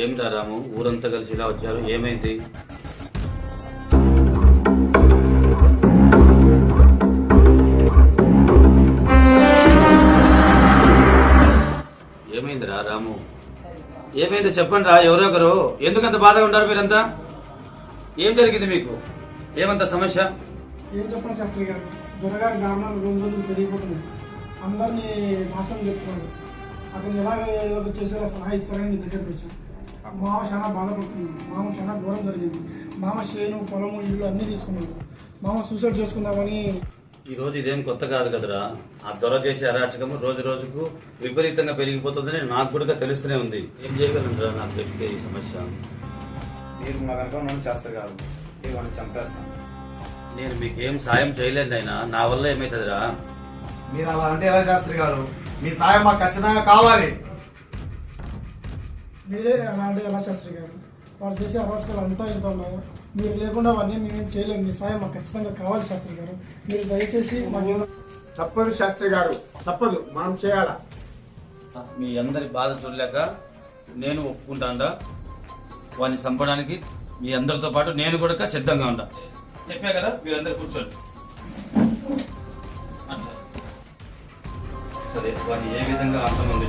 ఏమిటా రాము, ఊరంతా కలిసి ఇలా వచ్చారు, ఏమైంది? ఏమైందిరా రాము, ఏమైంది చెప్పండి రా. ఎవరొకరు ఎందుకంత బాధగా ఉంటారు మీరంతా? ఏం జరిగింది మీకు? ఏమంత సమస్య? ఏం చెప్పండి శాస్త్రి గారు, దొరగారి దారుణాలు రోజు రోజులు పెరిగిపోతున్నాయి. అందరినీ నాశనం చెప్తున్నాడు. అతను ఎలాగ ఏదో చేసేలా సలహా ఇస్తారని మీ దగ్గరికి వచ్చాను. మామ చాలా బాధపడుతున్నాడు. మామ చాలా ఘోరం జరిగింది. మామ చేను, పొలము, ఇల్లు అన్నీ తీసుకున్నాడు. మామ సూసైడ్ చేసుకుందామని. ఈ రోజు ఇదేం కొత్త కాదు కదరా. ఆ దొర చేసే అరాచకము రోజు రోజుకు విపరీతంగా పెరిగిపోతుందని నాకు కూడా తెలుస్తూనే ఉంది. ఏం చేయగలరా నాకు తెలిపే ఈ సమస్య? మీరు మా వెనక ఉన్నాను శాస్త్రి గారు, ఇవన్నీ చంపేస్తాను. నేను మీకేం సాయం చేయలేండి అయినా, నా వల్ల ఏమవుతుందిరా? మీరు అలా అంటే ఎలా శాస్త్రి గారు? మీ సాయం మాకు ఖచ్చితంగా కావాలి. మీరే అలా అంటే ఎలా శాస్త్రి గారు? వాడు చేసే అరాచకాలు అంతా ఇంత ఉన్నాయో. మీరు లేకుండా అవన్నీ మేమేం చేయలేము. మీ సాయం మాకు ఖచ్చితంగా కావాలి శాస్త్రి గారు. మీరు దయచేసి మాకు. తప్పదు శాస్త్రి గారు, తప్పదు, మనం చేయాలా. మీ అందరి బాధ చూడలేక నేను ఒప్పుకుంటాండా వాడిని చంపడానికి. మీ అందరితో పాటు నేను కూడా సిద్ధంగా ఉంటా. చెప్పా కదా, మీరందరూ కూర్చోండి. అట్లా. సరే, వాడిని ఏ విధంగా అంతమంది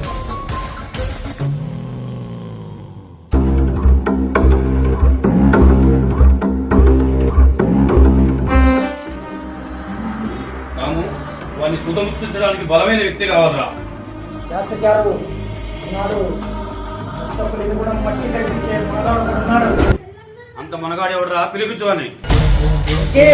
రాము, వాడిని తుదముచ్చించడానికి బలమైన వ్యక్తి కావాలరా. శాస్త్రి గారు ఉన్నాడు. కూడా మట్టి కనిపించే మనగాడు ఒకడు ఉన్నాడు. అంత మనగాడు ఎవడరా? పిలిపించవని. ఓకే.